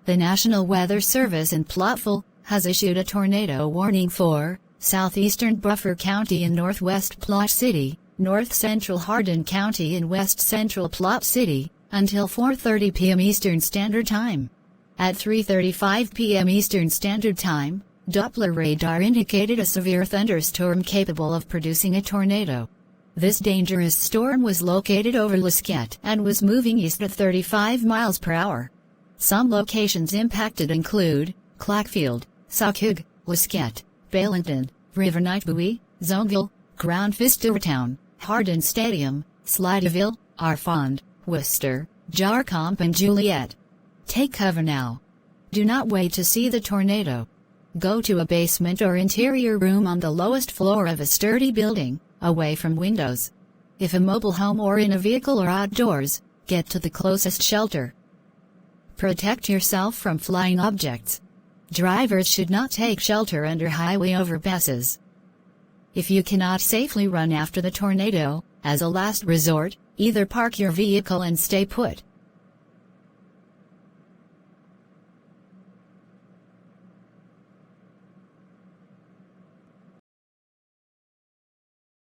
The National Weather Service in Plotville has issued a tornado warning for southeastern Buffer County in northwest Plot City, north central Hardin County and west central Plot City, until 4:30 p.m. Eastern Standard Time. At 3:35 p.m. Eastern Standard Time, Doppler radar indicated a severe thunderstorm capable of producing a tornado. This dangerous storm was located over Lisket and was moving east at 35 miles per hour. Some locations impacted include CLACKFIELD, SAKUG, LISKET, BAILINGTON, River NIGHTBUOY, ZONEVILLE, GRAN FISTOUR Town, Hardin Stadium, SLIGHTYVILLE, ARFOND, WORCESTER, JARCOMB and JULIET. Take cover now. Do not wait to see the tornado. Go to a basement or interior room on the lowest floor of a sturdy building, away from windows. If a mobile home or in a vehicle or outdoors, get to the closest shelter. Protect yourself from flying objects. Drivers should not take shelter under highway overpasses. If you cannot safely run after the tornado, as a last resort, either park your vehicle and stay put,